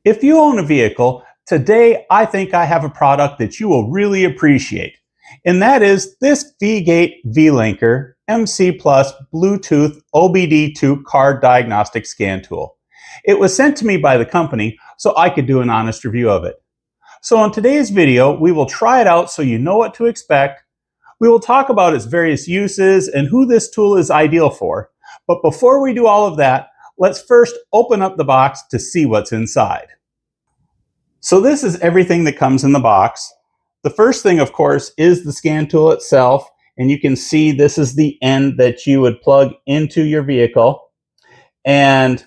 If you own a vehicle, today I think I have a product that you will really appreciate. And that is this Vgate vLinker MC Plus Bluetooth OBD2 car diagnostic scan tool. It was sent to me by the company so I could do an honest review of it. So in today's video, we will try it out so you know what to expect. We will talk about its various uses and who this tool is ideal for. But before we do all of that, let's first open up the box to see what's inside. So this is everything that comes in the box. The first thing, of course, is the scan tool itself. And you can see this is the end that you would plug into your vehicle. And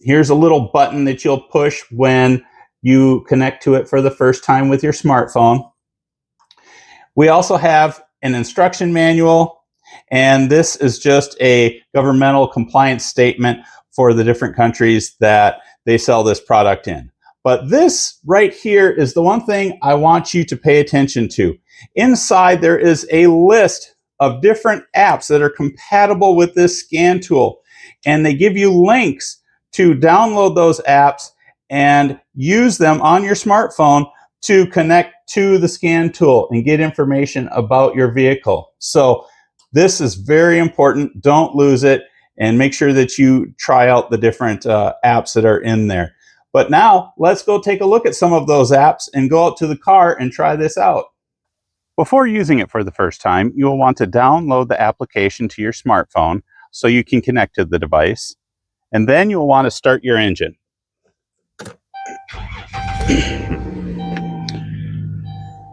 here's a little button that you'll push when you connect to it for the first time with your smartphone. We also have an instruction manual, and this is just a governmental compliance statement for the different countries that they sell this product in. But this right here is the one thing I want you to pay attention to. Inside there is a list of different apps that are compatible with this scan tool, and they give you links to download those apps and use them on your smartphone to connect to the scan tool and get information about your vehicle. So this is very important. Don't lose it, and make sure that you try out the different apps that are in there. But now let's go take a look at some of those apps and go out to the car and try this out. Before using it for the first time, you will want to download the application to your smartphone so you can connect to the device. And then you'll want to start your engine.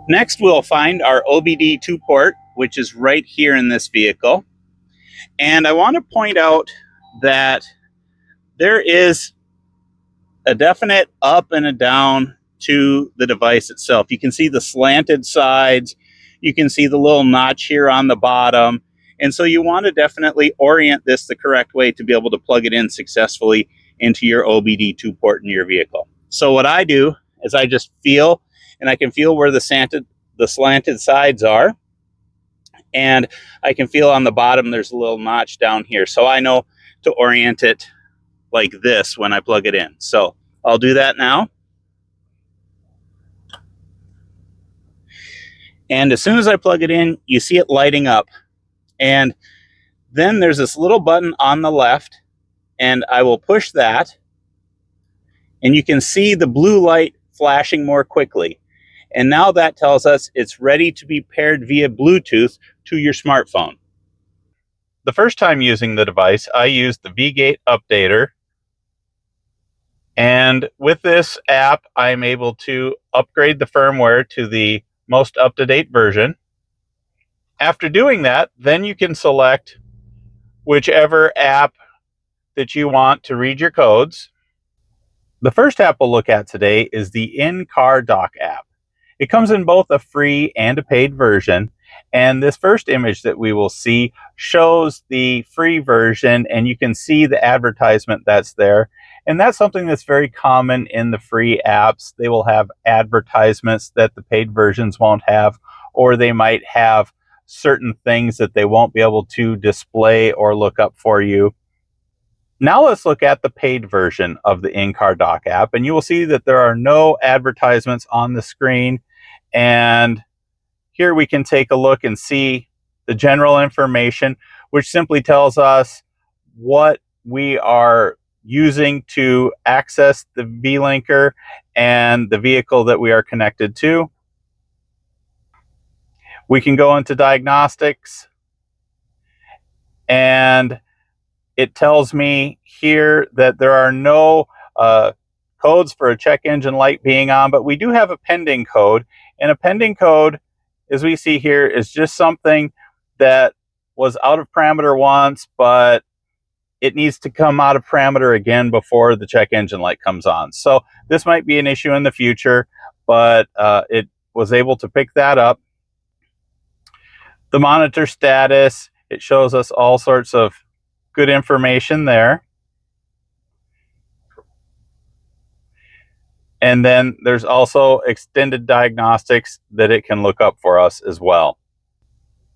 Next, we'll find our OBD2 port, which is right here in this vehicle. And I want to point out that there is a definite up and a down to the device itself. You can see the slanted sides. You can see the little notch here on the bottom. And so you want to definitely orient this the correct way to be able to plug it in successfully into your OBD2 port in your vehicle. So what I do is I just feel, and I can feel where the slanted sides are. And I can feel on the bottom there's a little notch down here. So I know to orient it like this when I plug it in. So I'll do that now. And as soon as I plug it in, you see it lighting up. And then there's this little button on the left, and I will push that. And you can see the blue light flashing more quickly. And now that tells us it's ready to be paired via Bluetooth to your smartphone. The first time using the device, I used the Vgate updater. And with this app, I'm able to upgrade the firmware to the most up-to-date version. After doing that, then you can select whichever app that you want to read your codes. The first app we'll look at today is the Incar Doc App. It comes in both a free and a paid version. And this first image that we will see shows the free version, and you can see the advertisement that's there. And that's something that's very common in the free apps. They will have advertisements that the paid versions won't have, or they might have certain things that they won't be able to display or look up for you. Now let's look at the paid version of the Incar Doc app, and you will see that there are no advertisements on the screen. And here we can take a look and see the general information, which simply tells us what we are using to access the vLinker and the vehicle that we are connected to. We can go into diagnostics, and it tells me here that there are no codes for a check engine light being on, but we do have a pending code. And a pending code, as we see here, is just something that was out of parameter once, but it needs to come out of parameter again before the check engine light comes on. So this might be an issue in the future, but it was able to pick that up. The monitor status, it shows us all sorts of good information there. And then there's also extended diagnostics that it can look up for us as well.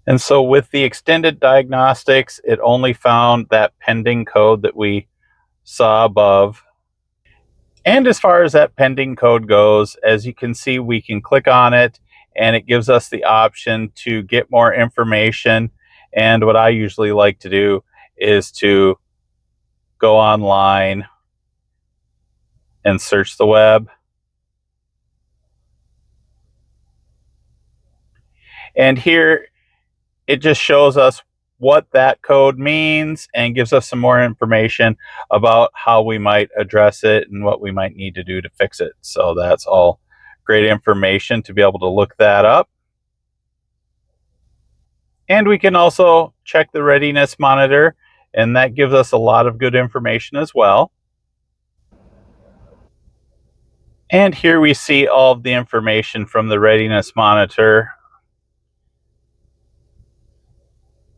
And so with the extended diagnostics, it only found that pending code that we saw above. And as far as that pending code goes, as you can see, we can click on it and it gives us the option to get more information. And what I usually like to do is to go online and search the web. And here it just shows us what that code means and gives us some more information about how we might address it and what we might need to do to fix it. So that's all great information to be able to look that up. And we can also check the readiness monitor, and that gives us a lot of good information as well. And here we see all of the information from the readiness monitor.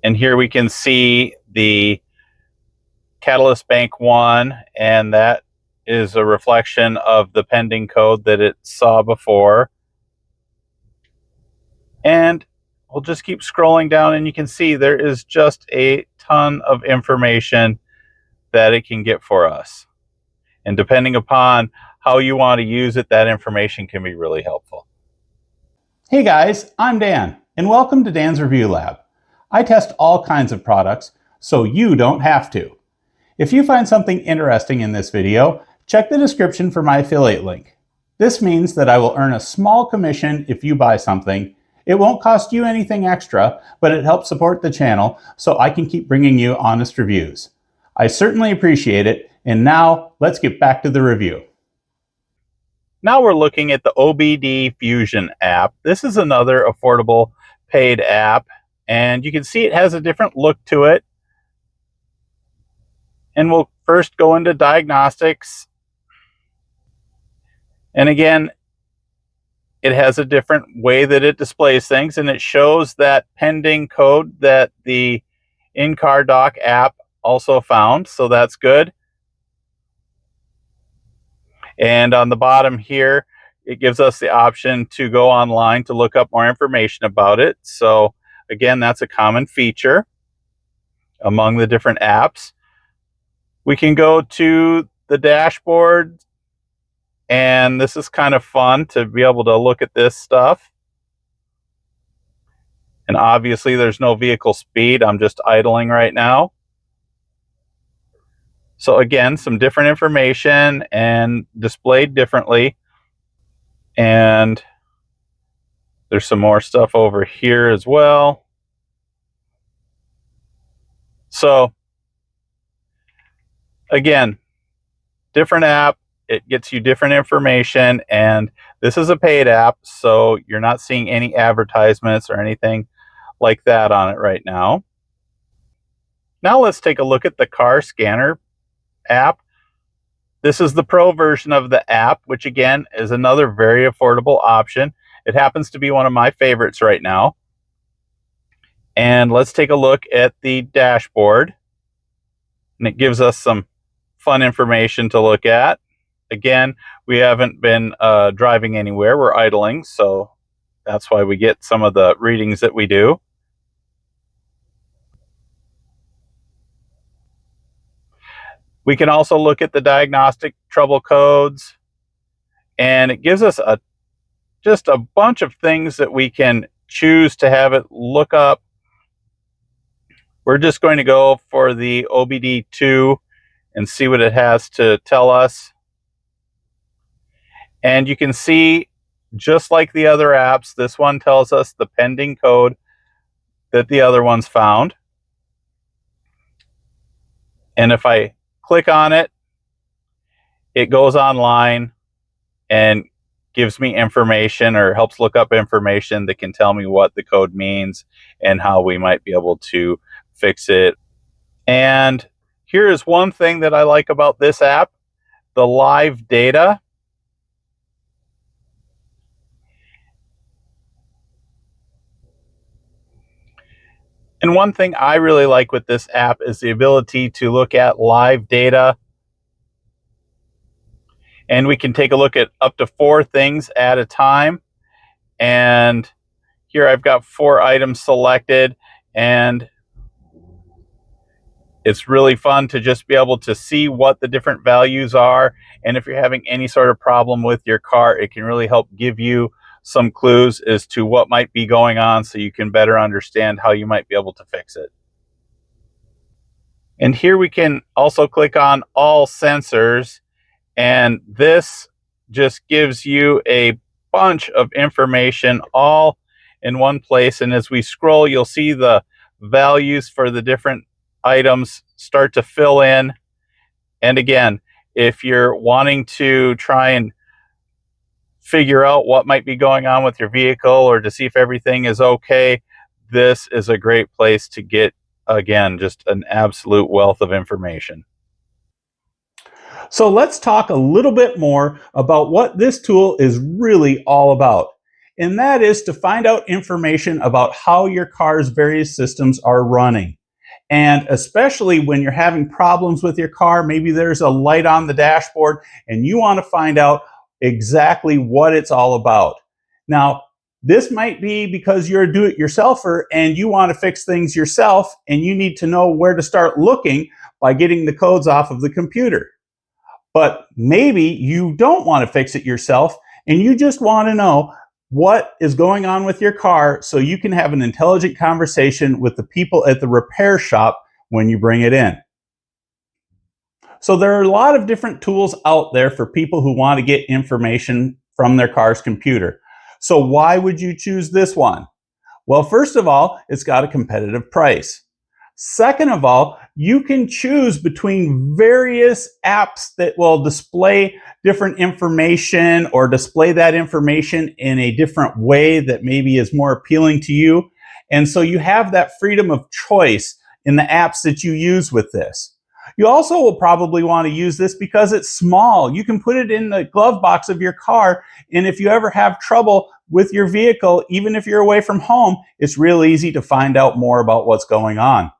And here we can see the Catalyst Bank 1, and that is a reflection of the pending code that it saw before. And we'll just keep scrolling down, and you can see there is just a ton of information that it can get for us. And depending upon how you want to use it, that information can be really helpful. Hey guys, I'm Dan, and welcome to Dan's Review Lab. I test all kinds of products, so you don't have to. If you find something interesting in this video, check the description for my affiliate link. This means that I will earn a small commission if you buy something. It won't cost you anything extra, but it helps support the channel so I can keep bringing you honest reviews. I certainly appreciate it, and now let's get back to the review. Now we're looking at the OBD Fusion app. This is another affordable paid app, and you can see it has a different look to it. And we'll first go into diagnostics. And again, it has a different way that it displays things, and it shows that pending code that the Incar Doc App also found, so that's good. And on the bottom here, it gives us the option to go online to look up more information about it. So again, that's a common feature among the different apps. We can go to the dashboard, and this is kind of fun to be able to look at this stuff. And obviously there's no vehicle speed. I'm just idling right now. So again, some different information and displayed differently. And there's some more stuff over here as well. So again, different app, it gets you different information, and this is a paid app, so you're not seeing any advertisements or anything like that on it right now. Now let's take a look at the car scanner app. This is the pro version of the app, which again is another very affordable option. It happens to be one of my favorites right now. And let's take a look at the dashboard. And it gives us some fun information to look at. Again, we haven't been driving anywhere. We're idling, so that's why we get some of the readings that we do. We can also look at the diagnostic trouble codes, and it gives us just a bunch of things that we can choose to have it look up. We're just going to go for the OBD2 and see what it has to tell us. And you can see, just like the other apps, this one tells us the pending code that the other ones found. And if I click on it, it goes online and gives me information, or helps look up information that can tell me what the code means and how we might be able to fix it. And here is one thing that I like about this app: the live data. And one thing I really like with this app is the ability to look at live data. And we can take a look at up to 4 things at a time. And here I've got 4 items selected. And It's really fun to just be able to see what the different values are. And if you're having any sort of problem with your car, it can really help give you some clues as to what might be going on so you can better understand how you might be able to fix it. And here we can also click on all sensors, and this just gives you a bunch of information all in one place. And as we scroll, you'll see the values for the different items start to fill in. And again, if you're wanting to try and figure out what might be going on with your vehicle or to see if everything is okay, this is a great place to get, again, just an absolute wealth of information. So let's talk a little bit more about what this tool is really all about. And that is to find out information about how your car's various systems are running. And especially when you're having problems with your car, maybe there's a light on the dashboard and you want to find out exactly what it's all about. Now, this might be because you're a do-it-yourselfer and you want to fix things yourself and you need to know where to start looking by getting the codes off of the computer. But maybe you don't want to fix it yourself and you just want to know what is going on with your car so you can have an intelligent conversation with the people at the repair shop when you bring it in. So there are a lot of different tools out there for people who want to get information from their car's computer. So why would you choose this one? Well, first of all, it's got a competitive price. Second of all, you can choose between various apps that will display different information or display that information in a different way that maybe is more appealing to you. And so you have that freedom of choice in the apps that you use with this. You also will probably want to use this because it's small. You can put it in the glove box of your car, and if you ever have trouble with your vehicle, even if you're away from home, it's real easy to find out more about what's going on.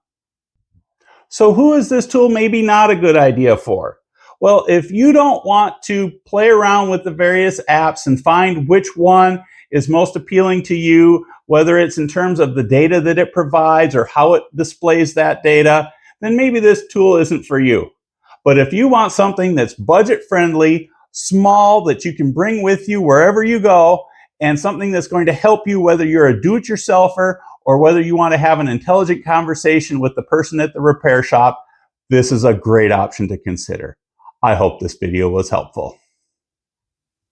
So who is this tool maybe not a good idea for? Well, if you don't want to play around with the various apps and find which one is most appealing to you, whether it's in terms of the data that it provides or how it displays that data, then maybe this tool isn't for you. But if you want something that's budget friendly, small, that you can bring with you wherever you go, and something that's going to help you whether you're a do-it-yourselfer or whether you want to have an intelligent conversation with the person at the repair shop, this is a great option to consider. I hope this video was helpful.